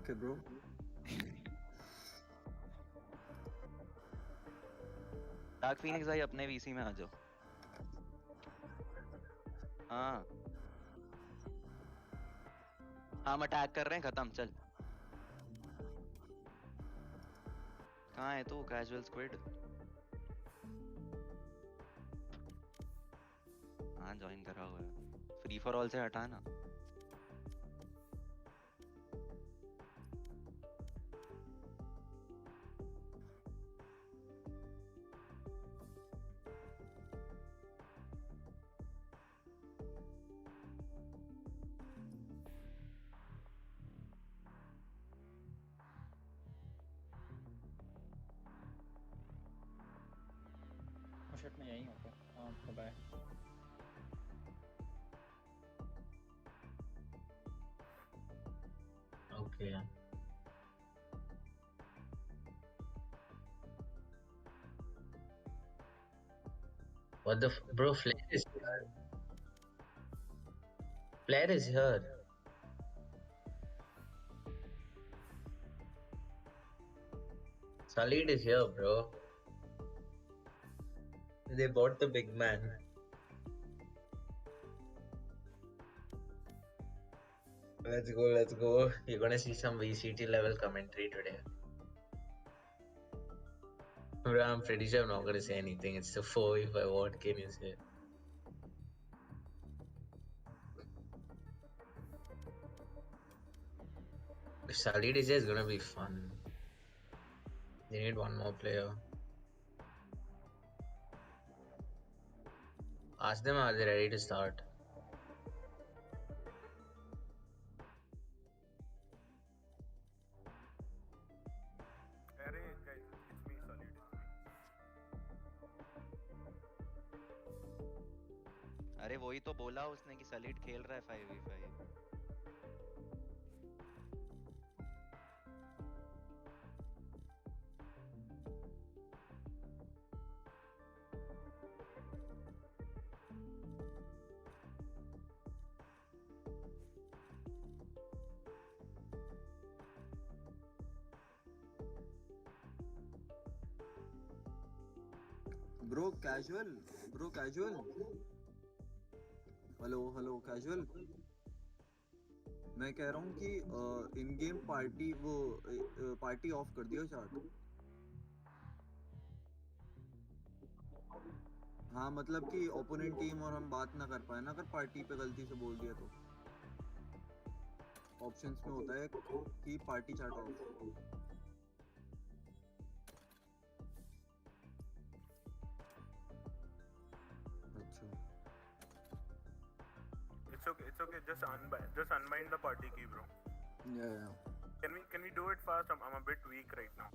Okay, bro. Dark Phoenix भाई अपने VC में आ जाओ। हाँ हम अटैक कर रहे हैं, खत्म चल। कहाँ है तू कैजुअल स्क्विड? हाँ ज्वाइन करा हुआ है, फ्री फॉर ऑल से हटा ना। शिट में यही होता है। हाँ तो bye. Okay. What the bro? Flare is here. Flare is here. Solid is here, bro. They bought the big man. Let's go, let's go. You're gonna see some VCT level commentary today. Bro, I'm pretty sure I'm not gonna say anything. It's the 4v5. What can you say? Solid is just gonna be fun. They need one more player. Ask them, are they ready to start? Array guys, it's me, Solid. अरे वही तो बोला उसने कि solid खेल रहा है 5v5। Bro, casual. Bro, casual. Hello casual. मैं कह रहा हूँ कि इन गेम पार्टी वो पार्टी ऑफ कर दियो चार्ट। हाँ मतलब कि ओपोनेंट टीम और हम बात ना कर पाए ना, अगर पार्टी पे गलती से बोल दिया तो ऑप्शंस में होता है कि पार्टी चैट ऑफ। अच्छा It's okay. Just unbind the party key, bro. yeah. Can we do it fast? I'm a bit weak right now.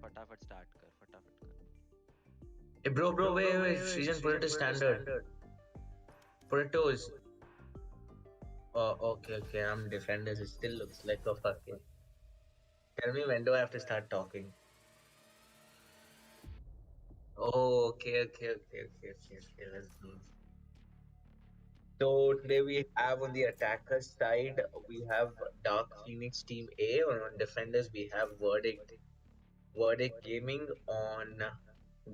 फटाफट स्टार्ट कर, फटाफट कर। Hey, bro, wait. Season, put it to standard. Put it toes. Oh, okay. I'm defenders. It still looks like a fucking. Tell me when do I have to start talking? Oh, okay. Let's do. So today we have on the attacker side we have Dark Phoenix Team A, and on defenders we have Verdict Gaming on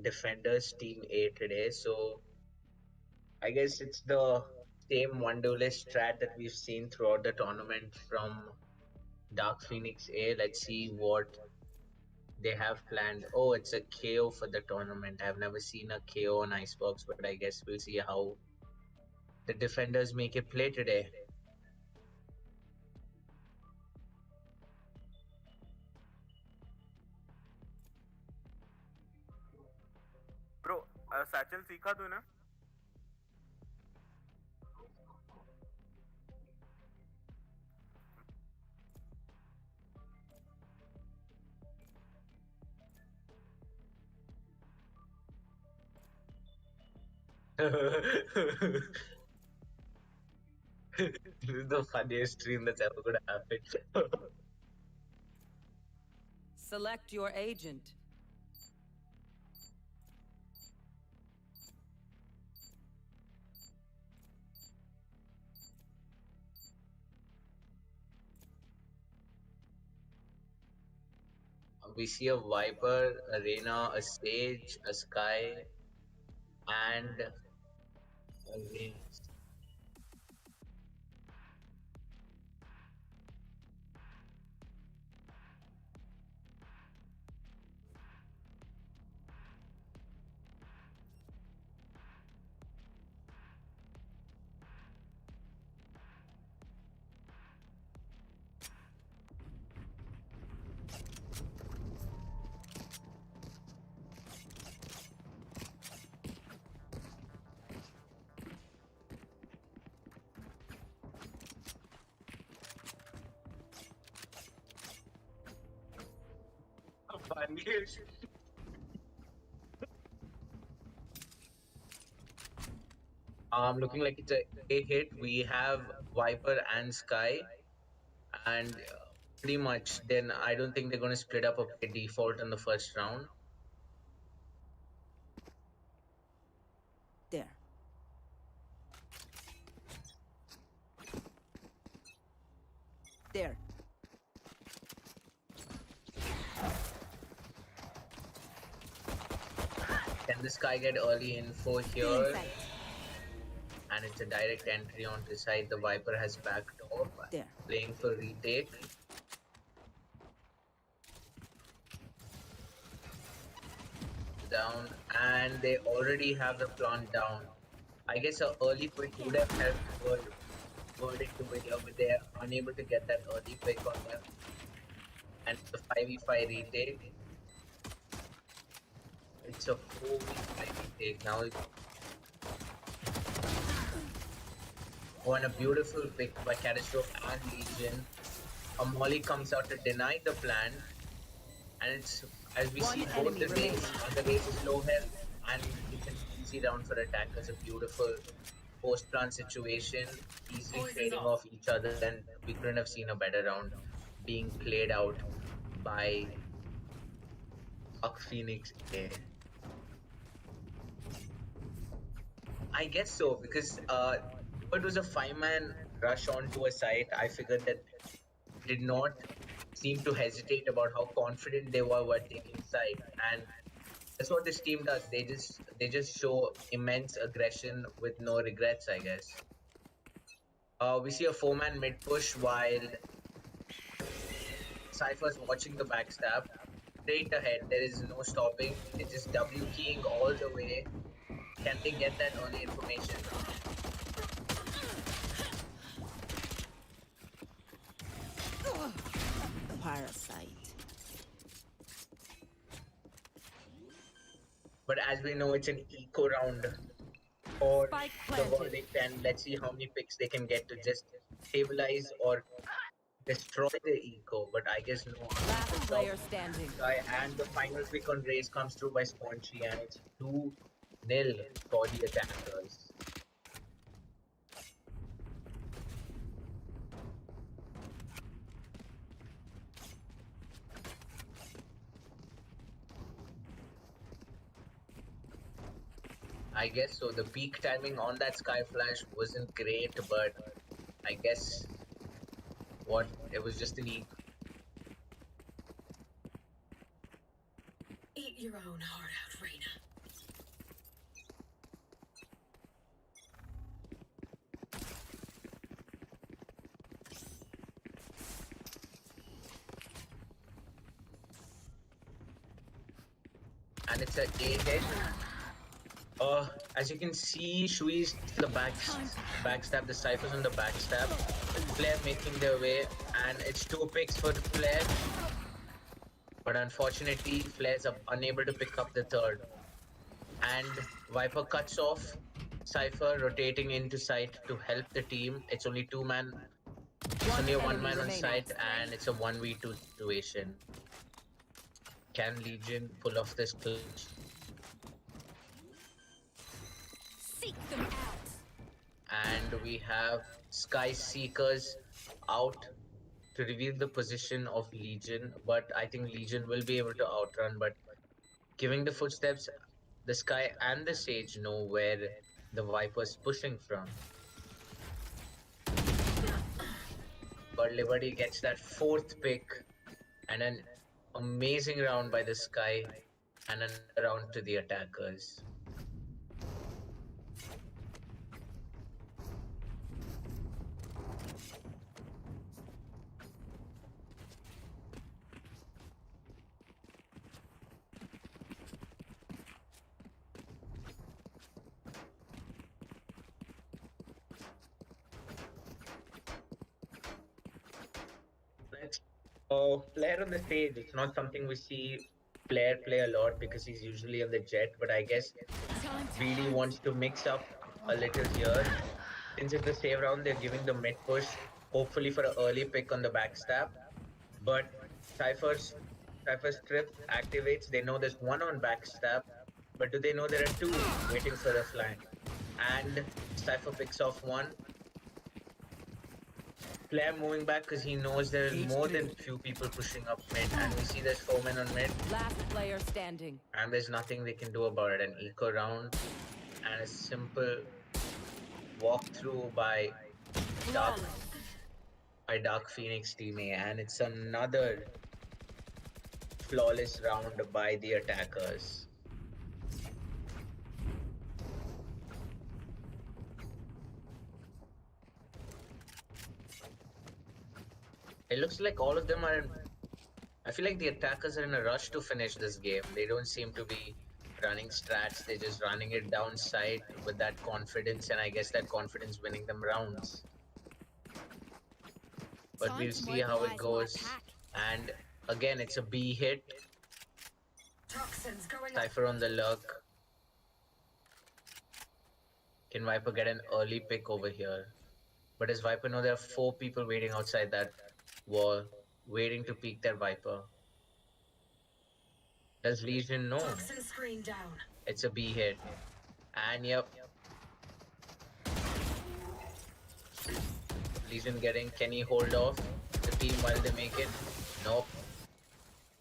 defenders Team A today. So I guess it's the same one duelist strat that we've seen throughout the tournament from Dark Phoenix A. Let's see what they have planned. Oh, it's a KO for the tournament. I've never seen a KO on Icebox, but I guess we'll see how the defenders make it play today. Bro, Satchel सीखा तू ना? This is the funniest stream that's ever gonna happen. Select your agent. we see a Viper, a Reyna, a Sage, a Sky, and a Raze. Looking like it's a hit. We have Viper and Sky, and pretty much then I don't think they're going to split up or play default in the first round. There. There. Can this guy get early info here? And it's a direct entry onto side. The Viper has backed off, There. playing for retake. Down, and they already have the plant down. I guess an early pick would have helped verdict to it, but they're unable to get that early pick on them. And the 5v5 retake. It's a 4v5 retake now. Oh, and a beautiful pick by Catastrophe and Legion. A Molly comes out to deny the plan, and it's as we see both the race is low health, and it's an easy round for attackers. A beautiful post-plant situation, easily trading off each other, and we couldn't have seen a better round being played out by Arc Phoenix A. I guess so, because it was a 5-man rush onto a site. I figured that did not seem to hesitate about how confident they were taking site, and that's what this team does. They just show immense aggression with no regrets, I guess. We see a 4-man mid push while Cypher's watching the backstab. Straight ahead, there is no stopping. It's just W keying all the way. Can they get that early information? Parasite. But as we know, it's an eco round for Spike the planted. verdict, and let's see how many picks they can get to just stabilize or destroy the eco. But I guess no. Last player standing. And the final pick on race comes through by Spongy, and it's 2-0 for the attackers. I guess so. The peak timing on that Sky Flash wasn't great, but I guess it was just an eco. Eat your own heart out, Reyna. And it's a A-hit. As you can see, Shui's to the backstab, the Cypher's on the backstab. Flare making their way, and it's 2 picks for Flare. But unfortunately, Flare's unable to pick up the third. And Viper cuts off Cypher, rotating into site to help the team. It's only 2-man. It's only a 1-man on site, and it's a 1v2 situation. Can Legion pull off this clutch? Seek them out. And we have Sky Seekers out to reveal the position of Legion, but I think Legion will be able to outrun. But giving the footsteps, the Sky and the Sage know where the Viper's pushing from. But Liberty gets that 4th pick, and then Amazing round by the Sky, and another round to the attackers. Player on the stage, it's not something we see player play a lot because he's usually on the jet, but I guess really wants to mix up a little here. Since it's the save round, they're giving the mid push, hopefully for an early pick on the backstab. But Cypher's trip activates. They know there's one on backstab, but do they know there are two waiting for the flank? And Cypher picks off one. Player moving back because he knows there are more than few people pushing up mid, and we see there's 4 men on mid. Last player standing. And there's nothing they can do about it. An eco round and a simple walkthrough by Dark Phoenix team A, and it's another flawless round by the attackers. It looks like all of them are in... I feel like the attackers are in a rush to finish this game. They don't seem to be running strats. They're just running it down side with that confidence, and I guess that confidence winning them rounds. But we'll see how it goes. And again, it's a B hit. Cypher on the lurk. Can Viper get an early pick over here? But does Viper know there are 4 people waiting outside that wall, waiting to peek their Viper? Does Legion know? It's a B hit. And yep. Legion getting, can he hold off the team while they make it? Nope.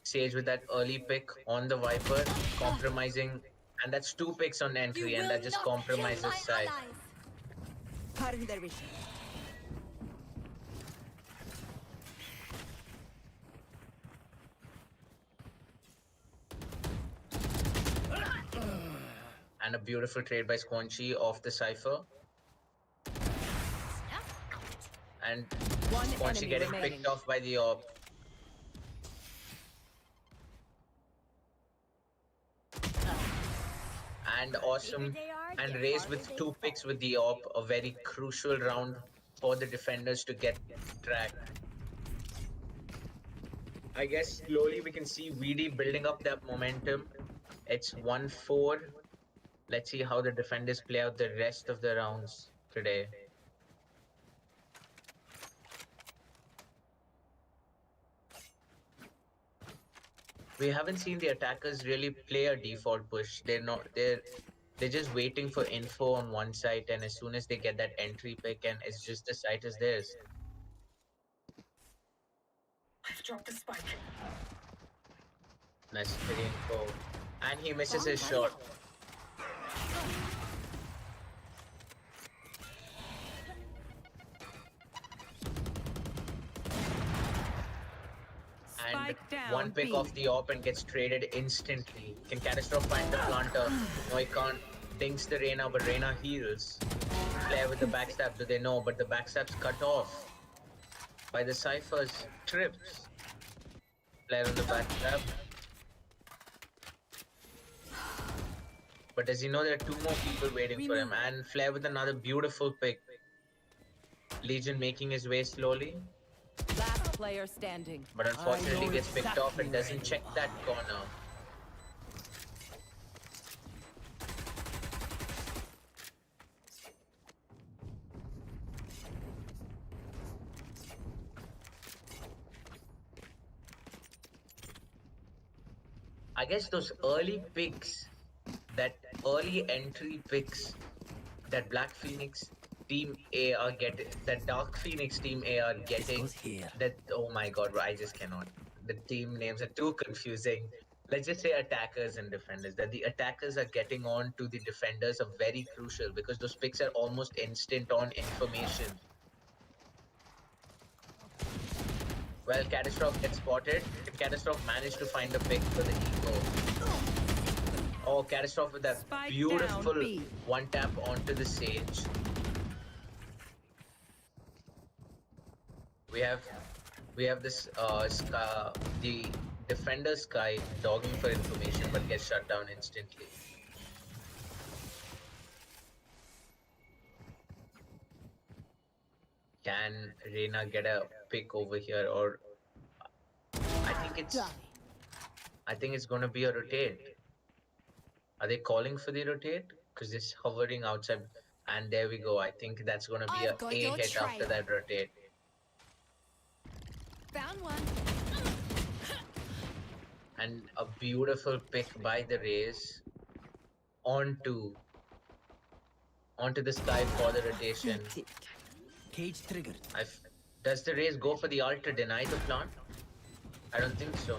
Sage with that early pick on the Viper, compromising. And that's 2 picks on entry, and that just compromises side. Pardon their vision. And a beautiful trade by Squanchy off the Cypher. And Squanchy getting picked off by the AWP. And awesome. And Raze with 2 picks with the AWP. A very crucial round for the defenders to get tracked. I guess slowly we can see VD building up that momentum. It's 1-4. Let's see how the defenders play out the rest of the rounds today. We haven't seen the attackers really play a default push. They're just waiting for info on one site, and as soon as they get that entry pick, and it's just the site is theirs. I've dropped the spike. Nice info. And he misses his shot. And one pick off the AWP and gets traded instantly. Can Catastrophe find the planter? No, he can't. Dinks the Reyna, but Reyna heals. Player with the backstab, do they know? But the backstab's cut off by the Cypher's trips. Player on the backstab. But does he know there are 2 more people waiting for him? And Flair with another beautiful pick. Legion making his way slowly. Last player standing. But unfortunately gets picked off and doesn't check that corner. I guess those early picks, that early entry picks that Black Phoenix Team A are getting, that Dark Phoenix Team A are getting, that, oh my god, I just cannot. The team names are too confusing. Let's just say attackers and defenders. That the attackers are getting on to the defenders are very crucial because those picks are almost instant on information. Well, Catastrophe gets spotted. Catastrophe managed to find the pick for the eco. Oh, Catastrophe with that Spike beautiful down, B. one tap onto the Sage. We have this the defender Sky dogging for information but gets shut down instantly. Can Reina get a pick over here, or I think it's gonna be a rotate. Are they calling for the rotate? Because it's hovering outside, and there we go. I think that's gonna be I've got a your hit after trail. that rotate. Found one. And a beautiful pick by the Rays onto the Sky for the rotation. Cage triggered. Does the Rays go for the ult to deny the plant? I don't think so.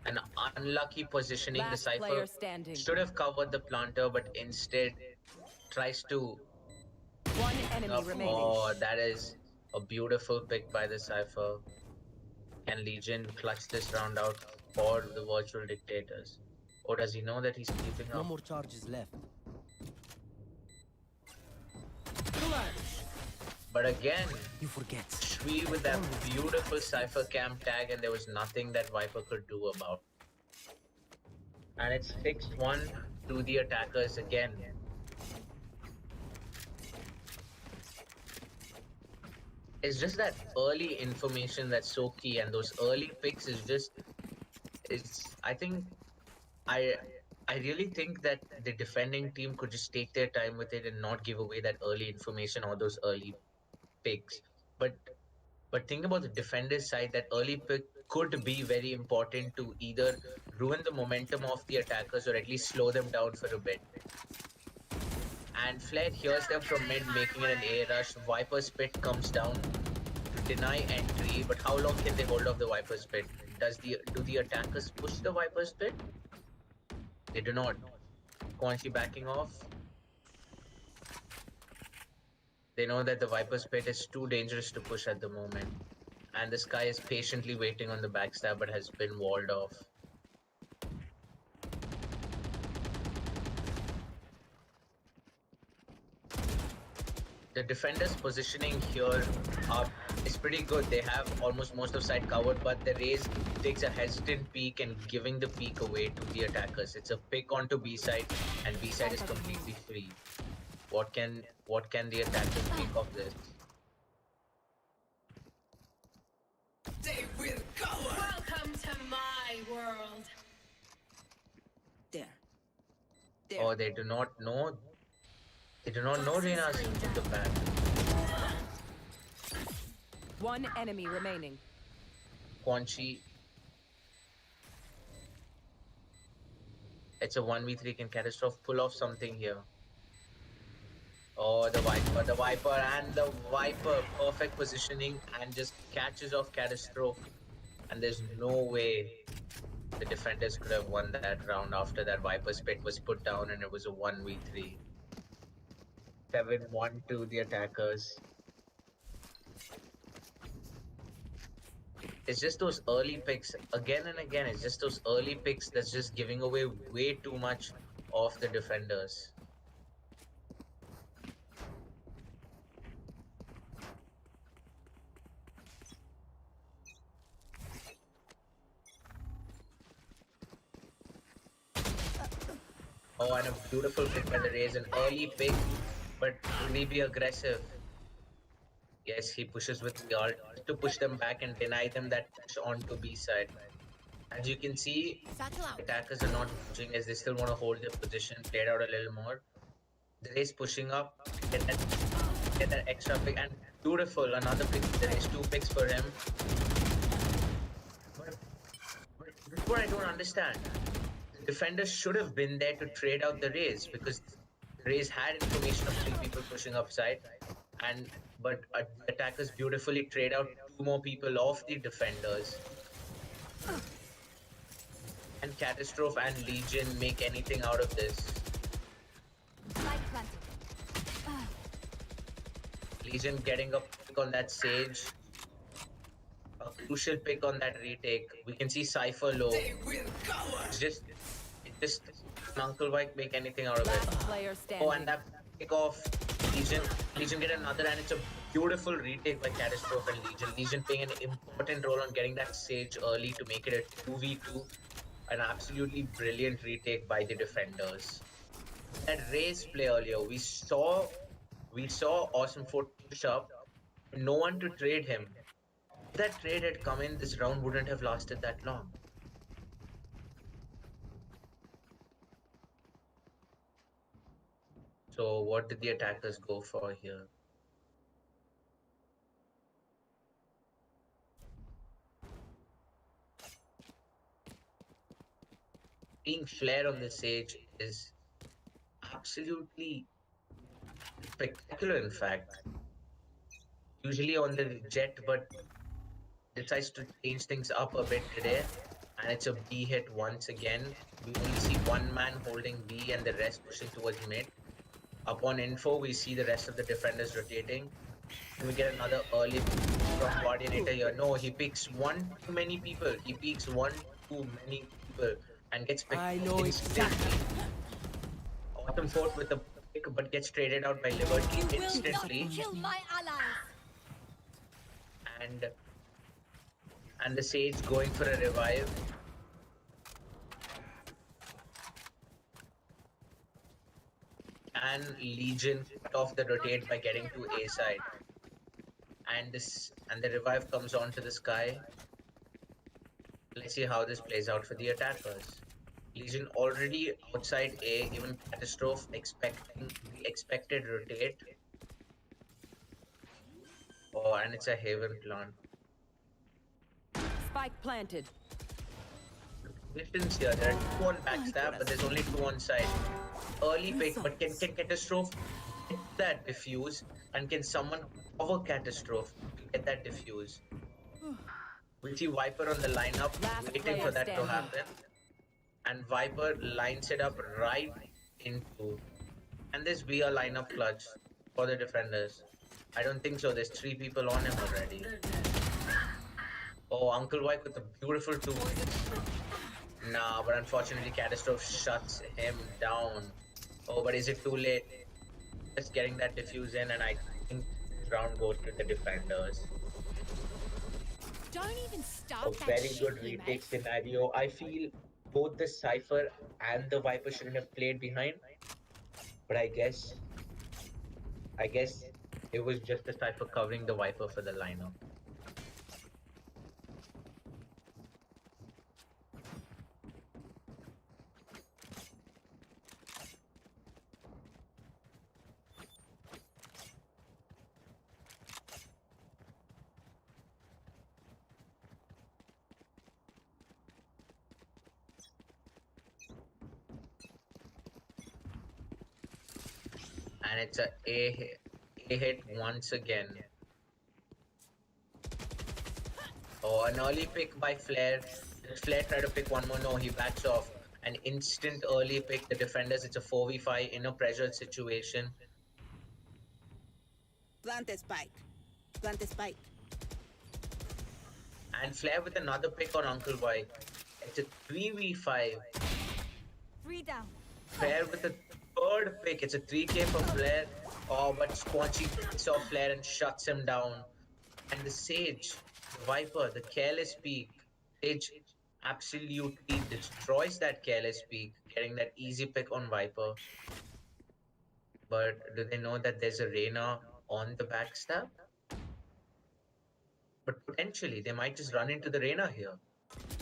An unlucky positioning. Last The player Cypher standing. should have covered the planter, but instead tries to. One enemy remaining. Oh, that is a beautiful pick by the Cypher. Can Legion clutch this round out for the virtual dictators? Or does he know that he's keeping No up? more charges left. But again, You forget. Shui with that beautiful Cypher camp tag, and there was nothing that Viper could do about. And it's 6-1 to the attackers again. It's just that early information that's so key, and those early picks is just, I think, I really think that the defending team could just take their time with it and not give away that early information or those early picks. But think about the defender's side, that early pick could be very important to either ruin the momentum of the attackers or at least slow them down for a bit. And Flare hears them from mid, making it an A rush. Viper's Pit comes down to deny entry, but how long can they hold off the Viper's Pit? Do the attackers push the Viper's Pit? They do not. Quan Chi backing off. They know that the Viper's Pit is too dangerous to push at the moment. And the Sky is patiently waiting on the backstab but has been walled off. The defenders' positioning here is pretty good. They have almost most of side covered, but the Raze takes a hesitant peek and giving the peek away to the attackers. It's a pick onto B side, and B side is completely free. What can the attackers think of this? They will go. Welcome to my world. There. Oh, they do not know. They do not know Reina's in the back. One enemy remaining. Quan Chi. It's a 1v3. Can Catastrophe pull off something here? Oh, the Viper, and the Viper. Perfect positioning and just catches off Catastrophe. And there's no way the defenders could have won that round after that Viper's Pit was put down and it was a 1v3. 7-1 to the attackers. It's just those early picks again and again. It's just those early picks that's just giving away way too much of the defenders. Oh, and a beautiful pick by the Rays, an early pick, but really be aggressive. Yes, he pushes with the ult to push them back and deny them that push onto B side. As you can see, attackers are not pushing as they still want to hold their position, played out a little more. The Rays pushing up, get that extra pick, and beautiful, another pick. There is 2 picks for him. But this is what I don't understand. Defenders should have been there to trade out the Rays, because the Rays had information of 3 people pushing upside, but attackers beautifully trade out 2 more people off the defenders. And Catastrophe and Legion make anything out of this. Legion getting a pick on that Sage. crucial pick on that retake. We can see Cypher low. It's just Uncle White make anything out of Last it. player Oh, and standing. that pick off Legion get another, and it's a beautiful retake by Catastrophe and Legion. Legion playing an important role on getting that Sage early to make it a 2v2. An absolutely brilliant retake by the defenders. That race play earlier, we saw Awesome Fort push up, no one to trade him. If that trade had come in, this round wouldn't have lasted that long. So what did the attackers go for here? Being Flare on the Sage is absolutely spectacular, in fact. Usually on the Jet, but decides to change things up a bit today. And it's a B hit once again. We only see one man holding B and the rest pushing towards mid. Upon info, we see the rest of the defenders rotating. And we get another early from coordinator here. No, he picks one too many people. He picks one too many people and gets picked I know instantly. Autumn Fort with the pick, but gets traded out by Liberty instantly. Kill my allies. And the Sage going for a revive. And Legion cut off the rotate by getting to A side. And the revive comes onto the sky. Let's see how this plays out for the attackers. Legion already outside A, even Catastrophe expecting the expected rotate. Oh, and it's a Haven plant. Spike planted. Positions here, there are two on backstab, but there's only two on side. Early pick, but can Catastrophe get that diffuse? And can someone cover Catastrophe to get that diffuse? We'll see Viper on the lineup, waiting player for that to standing. happen. And Viper lines it up right into. And this be a lineup clutch for the defenders. I don't think so. There's 3 people on him already. Oh, Uncle White with a beautiful 2. Nah, but unfortunately Catastrophe shuts him down. Oh, but is it too late? Just getting that diffuse in, and I think this round goes to the defenders. Don't even start A that very shit, good teammate. retake scenario. I feel both the Cypher and the Viper shouldn't have played behind. But I guess it was just the Cypher covering the Viper for the lineup. And it's a hit once again. Oh, an early pick by Flare. Flare tried to pick one more. No, he backs off. An instant early pick. The defenders, it's a 4v5 in a pressure situation. Plant a spike. Plant a spike. And Flare with another pick on Uncle White. It's a 3v5. 3 down. Flare with a third pick. It's a 3k for Flare. Oh, but Squanchy picks off Flare and shuts him down. And the Sage, the Viper, the careless peek. Sage absolutely destroys that careless peek, getting that easy pick on Viper. But do they know that there's a Reyna on the backstab? But potentially, they might just run into the Reyna here.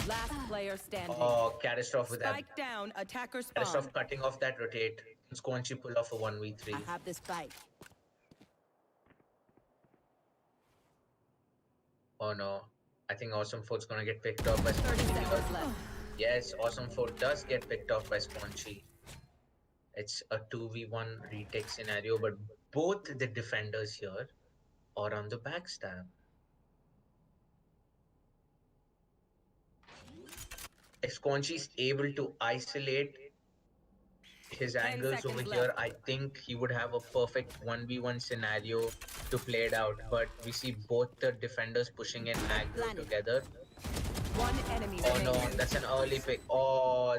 Last player standing. Oh, Catastrophe with that. Spike down. Attacker spawn. Catastrophe cutting off that rotate. Squanchy pull off a 1v3. I have the spike. Oh no. I think Awesome Fort's gonna get picked off by 30 Squanchy. seconds left. Yes, Awesome Fort does get picked off by Squanchy. It's a 2v1 retake scenario, but both the defenders here are on the backstab. If Squanchy is able to isolate his 10 angles seconds over left. here, I think he would have a perfect 1v1 scenario to play it out. But we see both the defenders pushing in aggro Planet. together. One enemy Oh no, remaining. that's an early pick. Oh,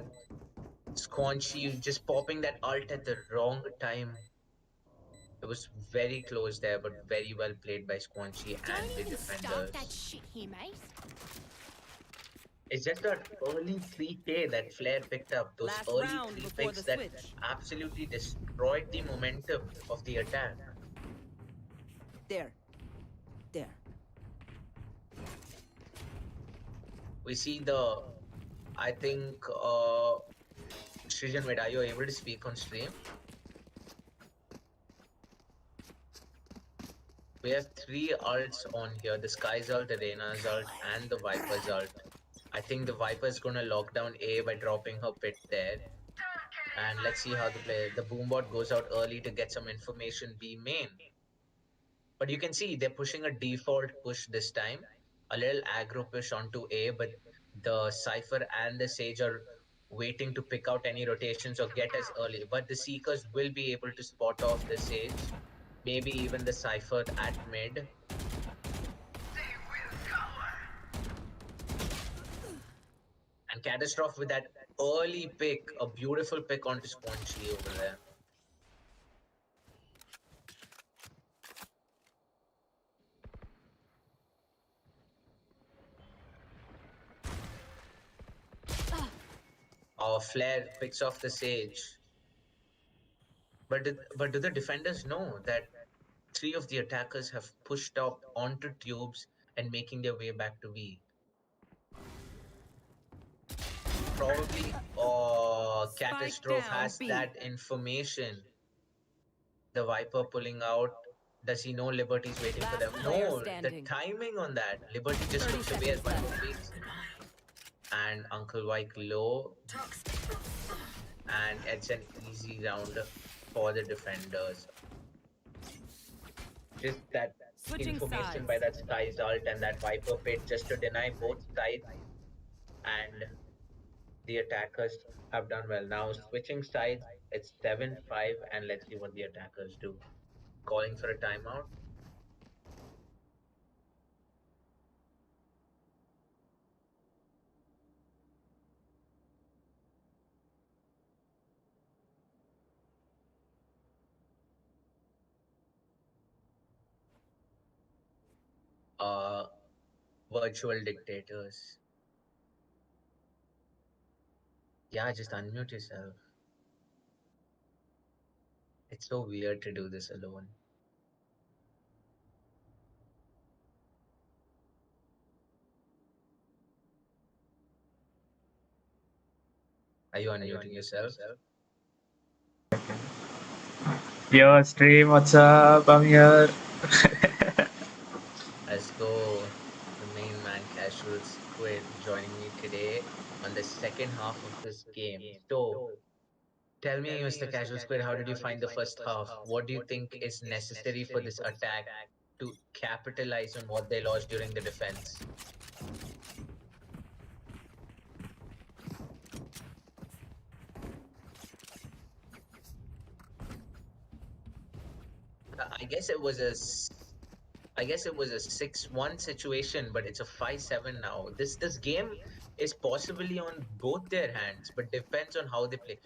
Squanchy just popping that ult at the wrong time. It was very close there, but very well played by Squanchy and Don't the even start that defenders. shit here, mate. It's just that early 3K that Flair picked up. Those Last early round 3 before picks the that switch. absolutely destroyed the momentum of the attack. There. There. We see I think, Srijan, wait, are you able to speak on stream? We have 3 ults on here, the Sky's ult, the Reyna's ult, and the Viper's ult. I think the Viper's gonna lock down A by dropping her pit there. And let's see how the Boombot goes out early to get some information B main. But you can see they're pushing a default push this time. A little aggro push onto A, but the Cypher and the Sage are waiting to pick out any rotations or get as early. But the Seekers will be able to spot off the Sage. Maybe even the Cypher at mid. And Catastrophe with that early pick, a beautiful pick onto Squanchy over there. Flair picks off the Sage. But do the defenders know that 3 of the attackers have pushed up onto tubes and making their way back to B? Probably, Catastrophe down, has B. that information. The Viper pulling out. Does he know Liberty's waiting for Last them? player No, the standing. timing on that. Liberty just 30 looks away as seconds Viper peeks. And Uncle Wyke low. And it's an easy round for the defenders. Just that Switching information sides. by that Sky's ult and that Viper pit just to deny both sides. And the attackers have done well. Now switching sides, it's 7-5 and let's see what the attackers do. Calling for a timeout. Virtual dictators. Yeah, just unmute yourself. It's so weird to do this alone. Are you unmuting yourself? Yo, stream, what's up? I'm here. Let's go. The main man, Casual Squid, joining me today on the second half of this game. So, tell me, Mr. Casual Squid, how did you find the first half? What do you think is necessary for this attack to capitalize on what they lost during the defense? I guess it was a 6-1 situation, but it's a 5-7 now. This game is possibly on both their hands, but depends on how they play.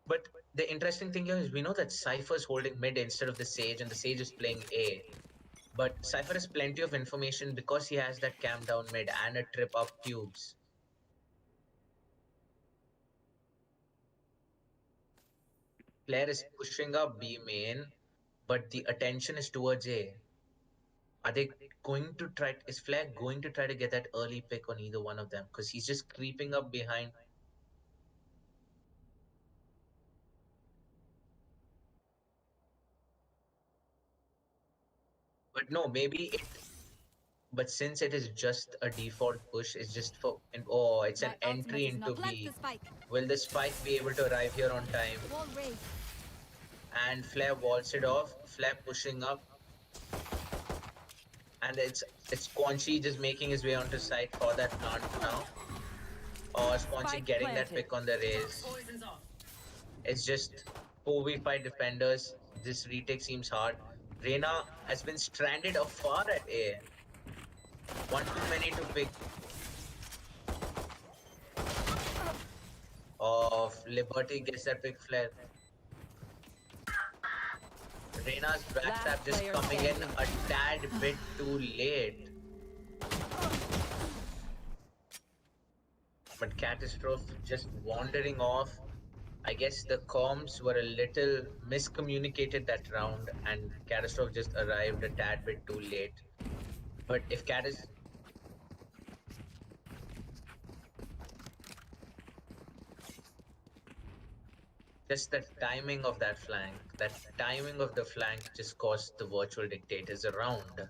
But the interesting thing here is we know that Cypher's holding mid instead of the Sage, and the Sage is playing A. But Cypher has plenty of information because he has that cam down mid and a trip up tubes. Player is pushing up B main, but the attention is towards A. Are they going to try? Is Flag going to try to get that early pick on either one of them? Because he's just creeping up behind. But no, but since it is just a default push, it's just for. It's an My ultimate entry is into not like B. the spike. Will the spike be able to arrive here on time? Wall raised. And Flair walls it off. Flair pushing up. And it's Squanchy just making his way onto site for that plant now. Squanchy Spike getting that planted. pick on the raise. It's just 4v5 defenders. This retake seems hard. Reyna has been stranded afar at A. One too many to pick. Of Liberty gets that pick flare. Reyna's backstab just player coming in standing. a tad bit too late. But Catastrophe just wandering off. I guess the comms were a little miscommunicated that round, and Catastrophe just arrived a tad bit too late. But if just the timing of that timing of the flank just caused the virtual dictators around.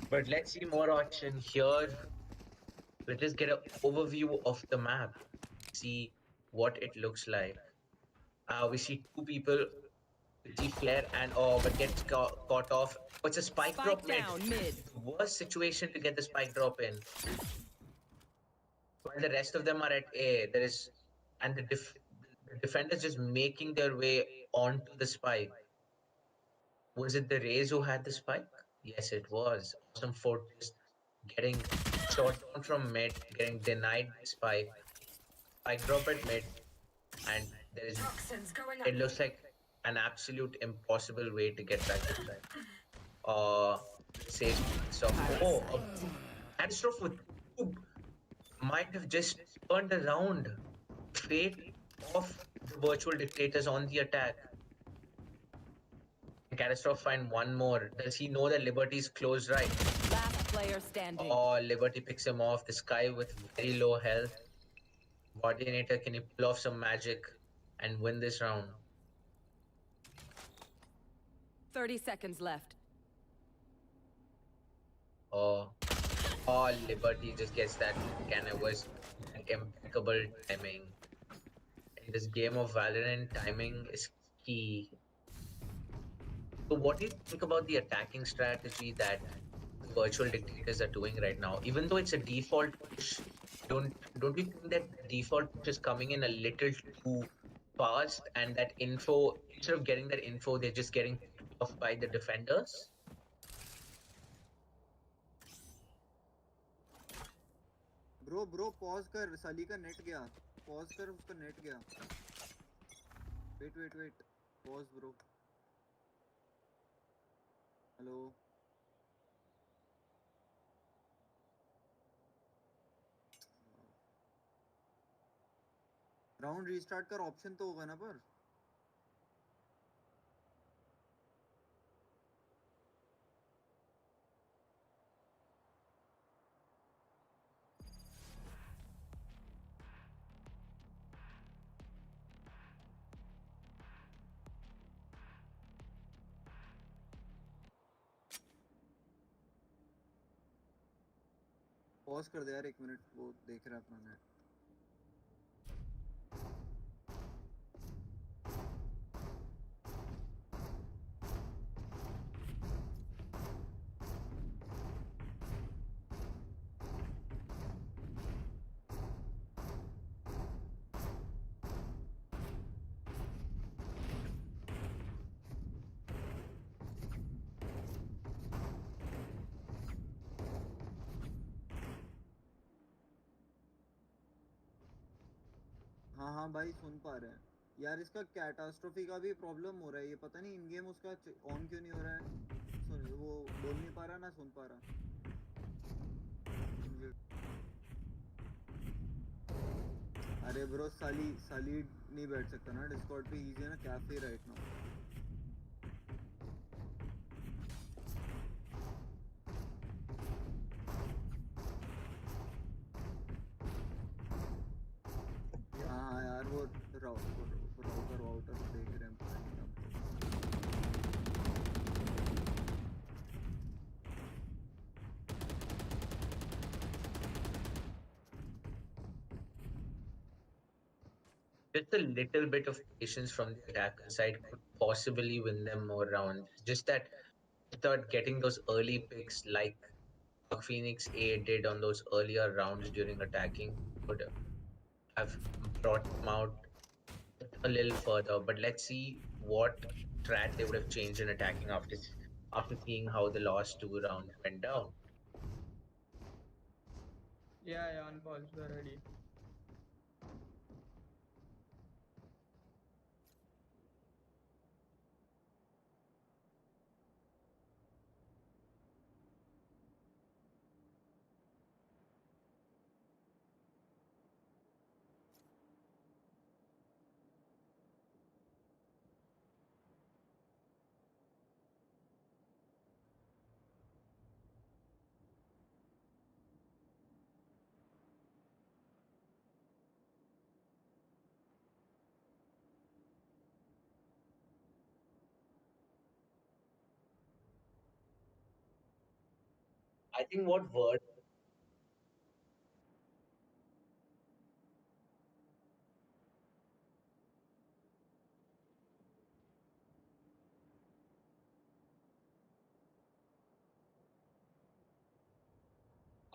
But let's see more action here. Let's just get an overview of the map, see what it looks like. We see two people with the flare and but gets caught off. Oh, it's a spike drop down mid. Worst situation to get the spike drop in. While the rest of them are at A, the defenders just making their way onto the spike. Was it the Rays who had the spike? Yes, it was. Awesome Fortress getting shot down from mid, getting denied the spike. Spike drop at mid, and it looks like an absolute impossible way to get back to spike. Sage stop. Catastrophe with Cube might have just turned around. Fate of the virtual dictators on the attack. Catastrophe find one more. Does he know that Liberty is close right? Last player standing. Liberty picks him off. This guy with very low health. Coordinator, can you pull off some magic and win this round? 30 seconds left. Liberty just gets that canvas. Impeccable timing. In this game of Valorant, timing is key. So what do you think about the attacking strategy that the virtual dictators are doing right now? Even though it's a default push, don't you think that the default push is coming in a little too fast, and that info, instead of getting that info, they're just getting picked off by the defenders? Bro, pause कर. साली का net गया. Pause कर, उसका net गया. Wait. Pause, bro. Hello. Round restart कर option तो होगा ना पर. पॉज कर दे यार 1 मिनट, वो देख रहा है अपना नेट. हाँ भाई सुन पा रहे हैं यार. इसका कैटास्ट्रोफी का भी प्रॉब्लम हो रहा है. ये पता नहीं इन गेम उसका ऑन क्यों नहीं हो रहा है. वो बोल नहीं पा रहा ना सुन पा रहा. अरे ब्रो साली नहीं बैठ सकता ना डिस्कॉर्ड पे. इजी है ना कैफे राइट नाउ. राउटर देख रहे हैं. Just a little bit of patience from the attacker side could possibly win them more rounds. Just that without getting those early picks like Phoenix A did on those earlier rounds during attacking would have brought them out a little further, but let's see what strat they would have changed in attacking after seeing how the last 2 rounds went down. Yeah, on balls, we're ready. I think what word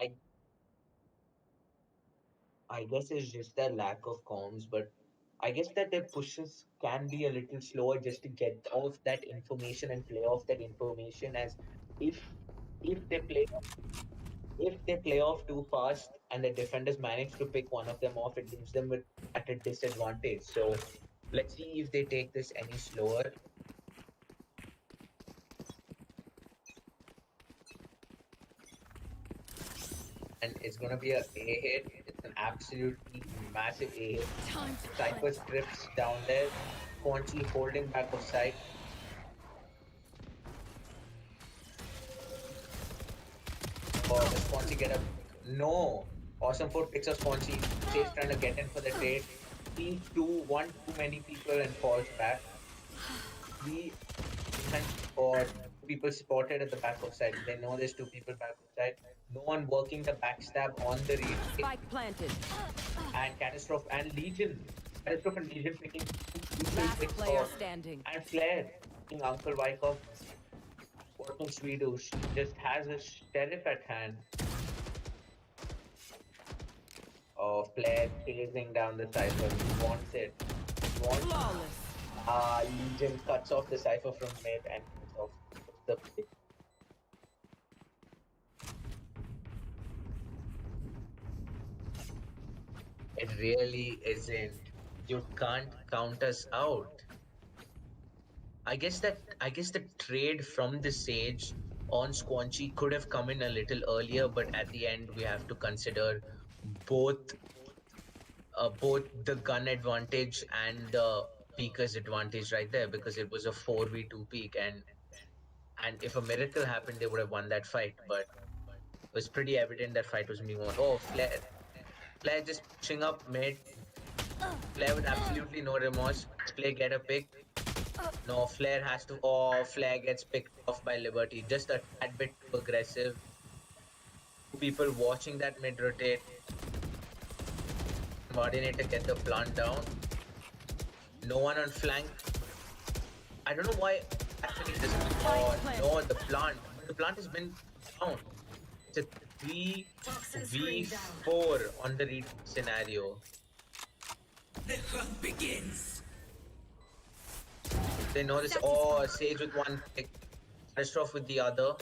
I I guess it's just their lack of comms, but I guess that their pushes can be a little slower just to get off that information and play off that information as if if they play if they play off too fast and the defenders manage to pick one of them off, it leaves them at a disadvantage. So let's see if they take this any slower. And it's gonna be a hit. It's an absolutely massive A hit. Cypher trips down there. Squanchy holding back of sight. Oh, the Squanchy get up. No! Awesome Foot picks up Squanchy. Chase trying to get in for the trade. 1 too many people and falls back. Or people spotted at the back of side. They know there's 2 people back of side. No one working the backstab on the read. Spike planted. And Catastrophe and Legion. Catastrophe and Legion picking Last player standing. and Flair picking Uncle Wyckoff. What can we do? She just has a sheriff at hand. Oh, Flair chasing down the Cypher. He wants it. He wants Flawless. Legion cuts off the Cypher from mid and cuts off the pick. It really isn't. You can't count us out. I guess the trade from the Sage on Squanchy could have come in a little earlier, but at the end we have to consider both the gun advantage and the peeker's advantage right there, because it was a 4v2 peak, and if a miracle happened they would have won that fight, but it was pretty evident that fight was being won. Oh, Flair just pushing up mid. Flair with absolutely no remorse. Flair get a pick. No, Flair has to. Oh, Flair gets picked off by Liberty. Just a tad bit too aggressive. People watching that mid rotate. Coordinator get the plant down. No one on flank. I don't know why. Actually, this. Oh no, the plant. The plant has been down. It's a 3v4 on the read scenario. The hunt begins. They know this. Oh, Sage with one pick. Catastrophe with the other.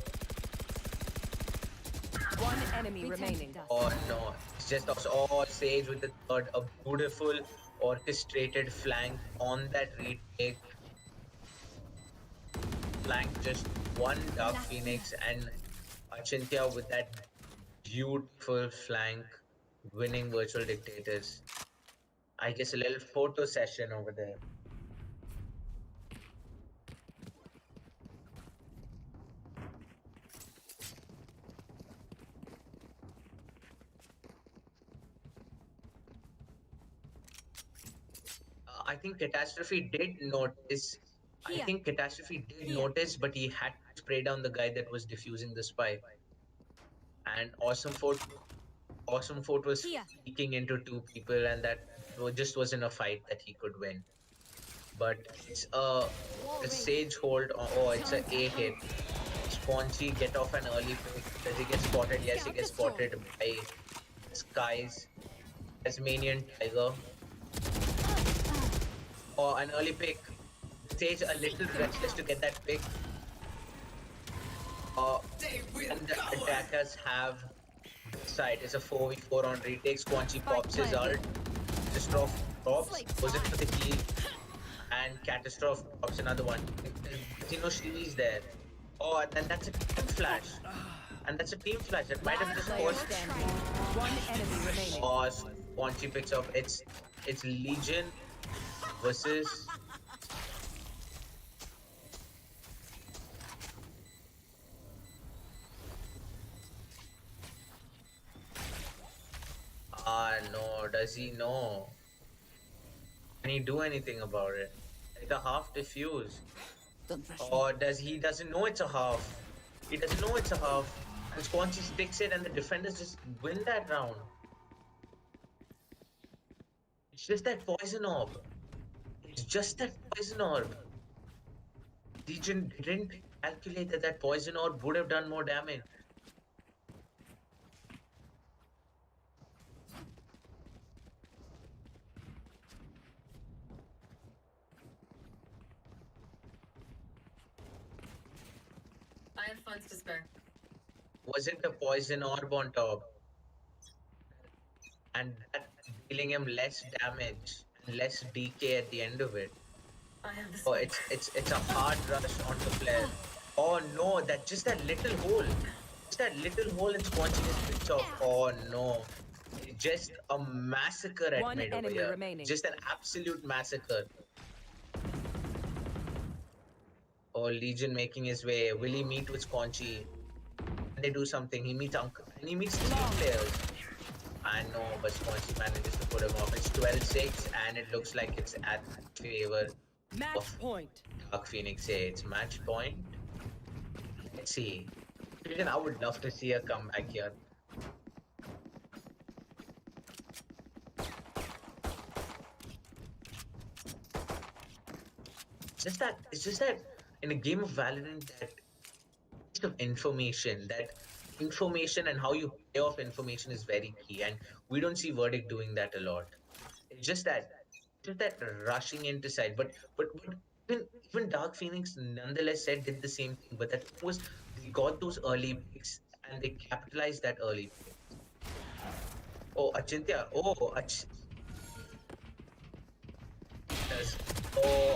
One enemy remaining. Oh no, it's just also. Oh, Sage with the third. A beautiful orchestrated flank on that retake. Flank just one Dark Phoenix and Achintya with that beautiful flank, winning Virtual Dictators. I guess a little photo session over there. I think Catastrophe did notice. I think Catastrophe did notice, but he had to spray down the guy that was diffusing the spike. And Awesome Fort was peeking into 2 people, and that just wasn't a fight that he could win. But it's a Sage hold. Oh, it's a A hit. Squanchy get off an early pick. Does he get spotted? Yes, he gets spotted by Skies. Tasmanian Tiger. or an early pick. Sage a little restless to get that pick. And the attackers have this side. It's a 4v4 on retakes. Quanchi pops his ult. Catastrophe pops, goes in for the heal. And Catastrophe pops another one. You know she's there. Oh, and then that's a team flash. And that's a team flash. That might have just caused. One enemy remaining. Oh, Quanchi picks up. It's Legion versus. No, does he know? Can he do anything about it? Like a half defuse. Or doesn't know it's a half. He doesn't know it's a half. And Squanchy sticks it and the defenders just win that round. It's just that poison orb. It's just that poison orb. Legion didn't calculate that that poison orb would have done more damage. I have funds to spare. Wasn't the poison orb on top? And that dealing him less damage and less DK at the end of it. I have the Oh, it's a hard rush on the player. Oh no, that just that little hole. Just that little hole in Squanchy is picked off. Oh no. Just a massacre at One mid over enemy here. remaining. Just an absolute massacre. Oh, Legion making his way. Will he meet with Squanchy? They do something. He meets Uncle and he meets 3 players. I know, but Squanchy manages to put him off. It's 12-6 and it looks like it's at favor match of point. Dark Phoenix. Hey, it's match point. Let's see. Even I would love to see a comeback here. It's just that in a game of Valorant, that information and how you play off information is very key, and we don't see Verdict doing that a lot. It's just that rushing into side, but even Dark Phoenix nonetheless did the same thing, but that was they got those early picks and they capitalized that early pick. Oh, Achintya.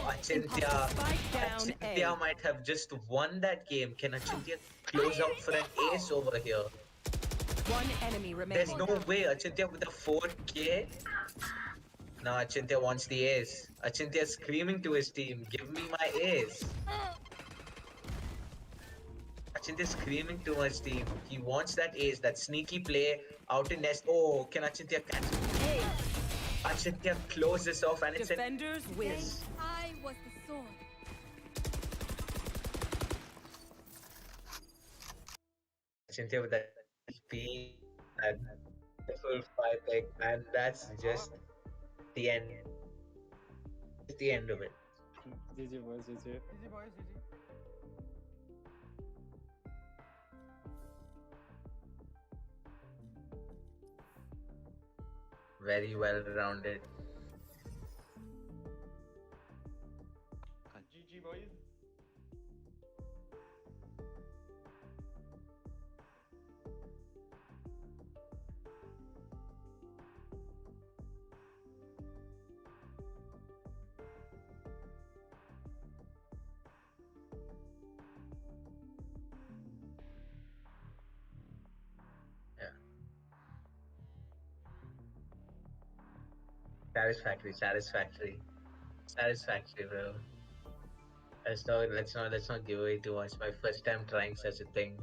Achintya. Spike down Achintya A. might have just won that game. Can Achintya close out for an ace over here? One enemy There's remaining. no way Achintya with a 4K. No, Achintya wants the ace. Achintya screaming to his team, give me my ace. Achintya screaming to his team. He wants that ace, that sneaky play out in nest. Oh, can Achintya catch it? Achintya closes off and it's an Defenders win. I was the sword. Achintya with that speed and full 5 pick, and that's just the end. It's the end of it. GG boys, GG. Very well rounded. GG boys. Satisfactory, bro. Let's not give away too much. My first time trying such a thing.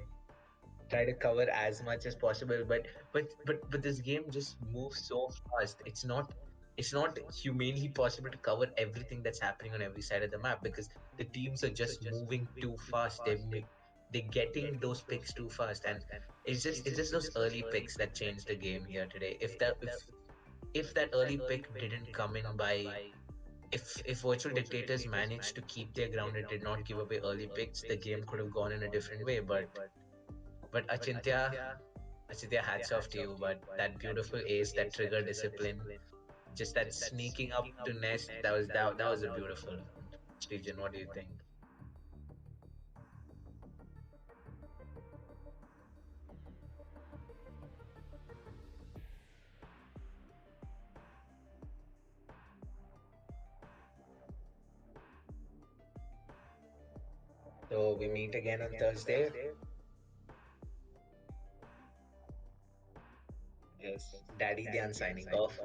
Try to cover as much as possible, but this game just moves so fast. It's not humanly possible to cover everything that's happening on every side of the map because the teams are just moving too fast. They're getting those picks too fast, and it's just those early picks that changed the game here today. If that early pick didn't come in by if virtual dictators managed to keep their ground and did not give away early picks, the game could have gone in a different way. But Achintya, hats off to you. But that beautiful ace, that trigger discipline, Just that sneaking up to nest, that was a beautiful. Srijan, what do you think? So we meet again on Thursday. Yes, Daddy Dhyan signing off.